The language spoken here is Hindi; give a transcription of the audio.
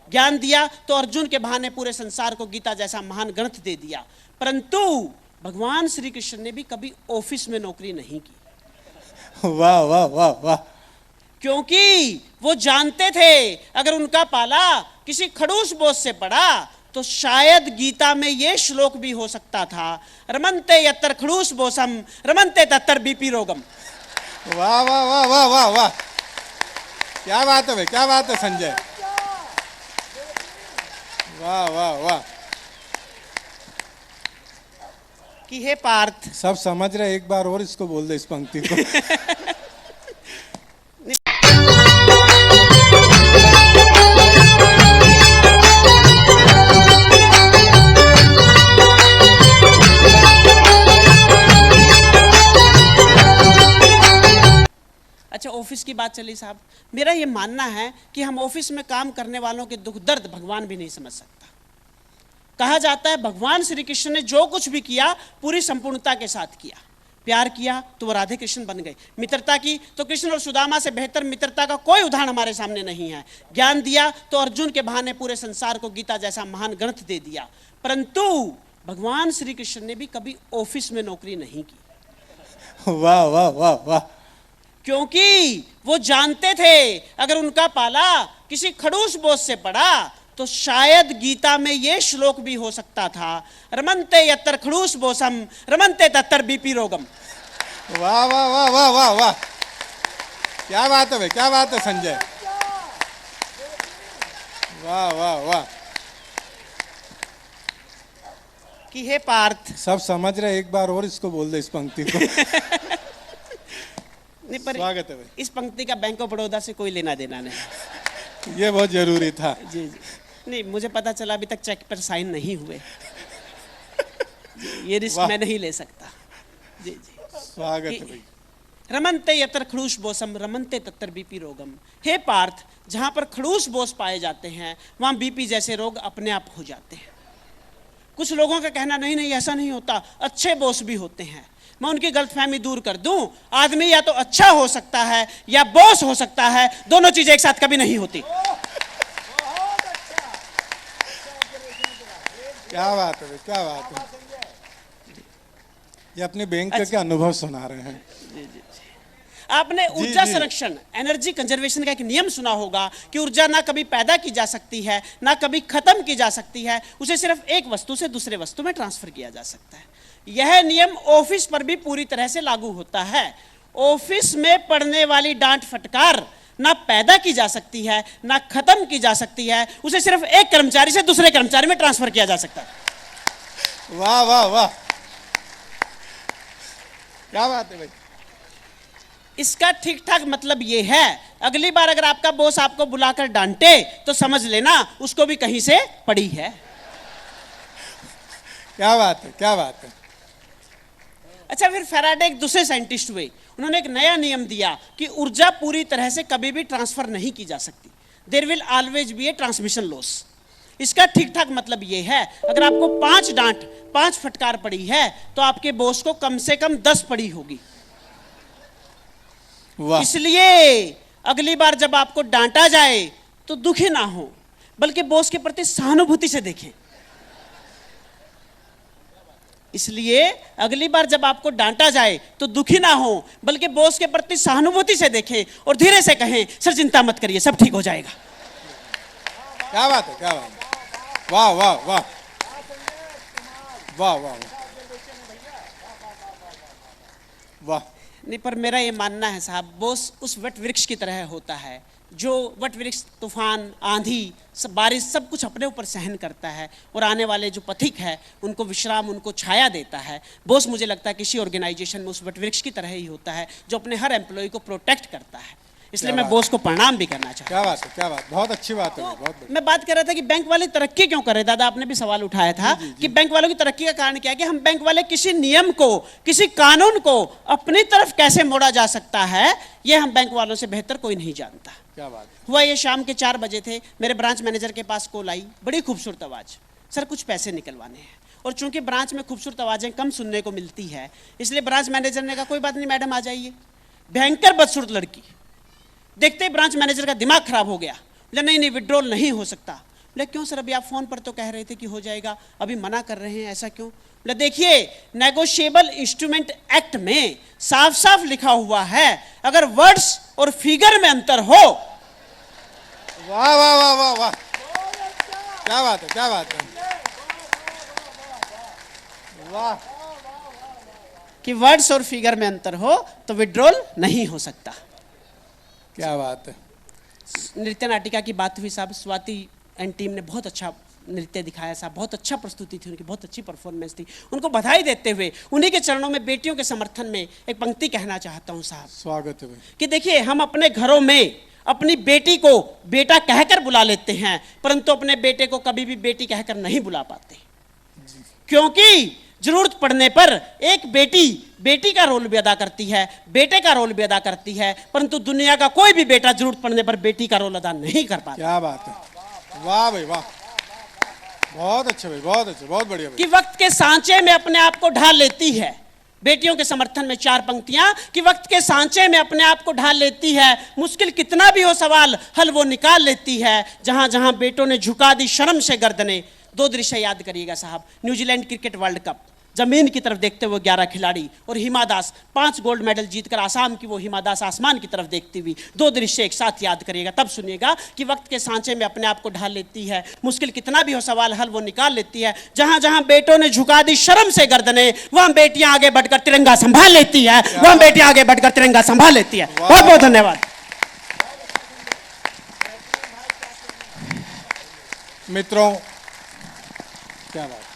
ज्ञान दिया तो अर्जुन के बहाने पूरे संसार को गीता जैसा महान ग्रंथ दे दिया। परंतु भगवान श्री कृष्ण ने भी कभी ऑफिस में नौकरी नहीं की। वाह वाह वाह वाह। क्योंकि वो जानते थे अगर उनका पाला किसी खड़ूस बॉस से पड़ा तो शायद गीता में ये श्लोक भी हो सकता था, रमन्ते यत्र खड़ूस बोसम रमन्ते तत्र बीपी रोगम। वाह वाह वाह वाह वाह वाह, क्या बात है भाई, क्या बात है संजय, वाह वाह वाह। कि हे पार्थ, सब समझ रहे, एक बार और इसको बोल दे इस पंक्ति को। अच्छा, ऑफिस की बात चली साहब, मेरा ये मानना है कि हम ऑफिस में काम करने वालों के दुख दर्द भगवान भी नहीं समझ सकता। कहा जाता है भगवान श्री कृष्ण ने जो कुछ भी किया पूरी संपूर्णता के साथ किया। प्यार किया तो वो राधे कृष्ण बन गए, मित्रता की तो कृष्ण और सुदामा से बेहतर मित्रता का कोई उदाहरण हमारे सामने नहीं है। ज्ञान दिया तो अर्जुन के बहाने पूरे संसार को गीता जैसा महान ग्रंथ दे दिया। परंतु भगवान श्री कृष्ण ने भी कभी ऑफिस में नौकरी नहीं की। वाह वाह वाह वाह। क्योंकि वो जानते थे अगर उनका पाला किसी खड़ूस बॉस से पड़ा तो शायद गीता में ये श्लोक भी हो सकता था, रमन्ते यत्र खड़ूस बोसम रमन्ते तत्र बीपी रोगम। वाह वाह वाह वाह वाह वाह, क्या बात है भाई, क्या बात है संजय, वाह वाह वाह। कि हे पार्थ, सब समझ रहे, एक बार और इसको बोल दे इस पंक्ति को। नहीं, पर स्वागत है भाई। इस पंक्ति का बैंक ऑफ बड़ौदा से कोई लेना देना नहीं। ये बहुत जरूरी था। जी जी, नहीं, मुझे पता चला अभी तक चेक पर साइन नहीं हुए। ये रिस्क मैं नहीं ले सकता। जी जी, स्वागत है भाई। रमन्ते यत्र खड़ूस बोसम रमन्ते तत्र बीपी रोगम। हे पार्थ, जहां पर खड़ूस बोस पाए जाते हैं वहां बीपी जैसे रोग अपने आप हो जाते हैं। कुछ लोगों का कहना नहीं नहीं ऐसा नहीं होता, अच्छे बॉस भी होते हैं। मैं उनकी गलतफहमी दूर कर दूं, आदमी या तो अच्छा हो सकता है या बॉस हो सकता है, दोनों चीजें एक साथ कभी नहीं होती। क्या बात है, क्या बात है। ये अपने बैंक के अनुभव सुना रहे हैं। जी जी, आपने ऊर्जा संरक्षण एनर्जी कंजर्वेशन का एक नियम सुना होगा कि ऊर्जा ना कभी पैदा की जा सकती है ना कभी खत्म की जा सकती है, उसे सिर्फ एक वस्तु से दूसरे वस्तु में ट्रांसफर किया जा सकता है। यह नियम ऑफिस पर भी पूरी तरह से लागू होता है। ऑफिस में पड़ने वाली डांट फटकार ना पैदा की जा सकती है ना खत्म की जा सकती है, उसे सिर्फ एक कर्मचारी से दूसरे कर्मचारी में ट्रांसफर किया जा सकता है। वाह वाह वाह, क्या बात है भाई। इसका ठीक ठाक मतलब यह है, अगली बार अगर आपका बॉस आपको बुलाकर डांटे तो समझ लेना उसको भी कहीं से पड़ी है। क्या बात है, क्या बात है। अच्छा, फिर फैराडे एक दूसरे साइंटिस्ट हुए, उन्होंने एक नया नियम दिया कि ऊर्जा पूरी तरह से कभी भी ट्रांसफर नहीं की जा सकती। There will always be a transmission loss. इसका ठीक ठाक मतलब यह है, अगर आपको 5 डांट 5 फटकार पड़ी है तो आपके बॉस को कम से कम 10 पड़ी होगी। इसलिए अगली बार जब आपको डांटा जाए तो दुखी ना हो, बल्कि बॉस के प्रति सहानुभूति से देखें। इसलिए अगली बार जब आपको डांटा जाए तो दुखी ना हो, बल्कि बॉस के प्रति सहानुभूति से देखें और धीरे से कहें, सर चिंता मत करिए, सब ठीक हो जाएगा। क्या बात है, क्या बात है, वाह वाह वाह वाह वाह वाह। नहीं, पर मेरा ये मानना है साहब, बॉस उस वट वृक्ष की तरह होता है जो वट वृक्ष तूफान, आंधी, सब बारिश सब कुछ अपने ऊपर सहन करता है और आने वाले जो पथिक है उनको विश्राम, उनको छाया देता है। बॉस मुझे लगता है किसी ऑर्गेनाइजेशन में उस वट वृक्ष की तरह ही होता है जो अपने हर एम्प्लॉय को प्रोटेक्ट करता है। इसलिए मैं बॉस को प्रणाम भी करना चाहता हूं। क्या बात है, क्या बात, बहुत अच्छी बात है। बहुत मैं बात कर रहा था कि बैंक वाले तरक्की क्यों कर रहे, दादा आपने भी सवाल उठाया था कि बैंक वालों की तरक्की का कारण क्या है, कि हम बैंक वाले किसी नियम को, किसी कानून को अपनी तरफ कैसे मोड़ा जा सकता है, ये हम बैंक वालों से बेहतर कोई नहीं जानता। क्या बात हुआ ये शाम के 4 बजे थे, मेरे ब्रांच मैनेजर के पास कॉल आई, बड़ी खूबसूरत आवाज, सर कुछ पैसे निकलवाने हैं। और चूंकि ब्रांच में खूबसूरत आवाजें कम सुनने को मिलती है, इसलिए ब्रांच मैनेजर ने कहा कोई बात नहीं मैडम आ जाइए। भयंकर बदसूरत लड़की, देखते ही ब्रांच मैनेजर का दिमाग खराब हो गया। नहीं नहीं, विड्रॉल नहीं हो सकता। बोले क्यों सर, अभी आप फोन पर तो कह रहे थे कि हो जाएगा, अभी मना कर रहे हैं, ऐसा क्यों? बोले देखिए, नेगोशिएबल इंस्ट्रूमेंट एक्ट में साफ साफ लिखा हुआ है, अगर वर्ड्स और फिगर में अंतर हो। वाह वाह वाह वाह वाह, क्या बात है, क्या बात है, वाह। कि वर्ड्स और फिगर में अंतर हो तो विड्रॉल नहीं हो सकता। क्या बात है। नृत्य नाटिका की बात हुई साहब, स्वाति एंड टीम ने बहुत अच्छा नृत्य दिखाया साहब, बहुत अच्छा प्रस्तुति थी उनकी, बहुत अच्छी परफॉर्मेंस थी। उनको बधाई देते हुए उन्हीं के चरणों में बेटियों के समर्थन में एक पंक्ति कहना चाहता हूं साहब। स्वागत है भाई। कि देखिए, हम अपने घरों में अपनी बेटी को बेटा कहकर बुला लेते हैं, परंतु अपने बेटे को कभी भी बेटी कहकर नहीं बुला पाते, क्योंकि जरूरत पड़ने पर एक बेटी बेटी का रोल भी अदा करती है, बेटे का रोल भी अदा करती है, परंतु दुनिया का कोई भी बेटा जरूरत पड़ने पर बेटी का रोल अदा नहीं कर पाता। क्या बात है, वाह भाई वाह, बहुत अच्छे भाई, बहुत अच्छे, बहुत बढ़िया भाई। कि वक्त के सांचे में अपने आप को ढाल लेती है, बेटियों के समर्थन में 4 पंक्तियां, कि वक्त के सांचे में अपने आप को ढाल लेती है, मुश्किल कितना भी हो सवाल हल वो निकाल लेती है, जहां जहां बेटों ने झुका दी शर्म से गर्दने। 2 दृश्य याद करिएगा साहब, न्यूजीलैंड क्रिकेट वर्ल्ड कप, जमीन की तरफ देखते हुए 11 खिलाड़ी और हिमा दास 5 गोल्ड मेडल जीतकर आसाम की वो हिमा दास आसमान की तरफ देखती हुई। 2 दृश्य एक साथ याद करिएगा, तब सुनिएगा कि वक्त के सांचे में अपने आप को ढाल लेती है, मुश्किल कितना भी हो सवाल हल वो निकाल लेती है, जहां जहां बेटों ने झुका दी शर्म से गर्दने, वहां बेटियां आगे बढ़कर तिरंगा संभाल लेती है, वहां बेटियां आगे बढ़कर तिरंगा संभाल लेती है। बहुत बहुत धन्यवाद मित्रों, क्या बात।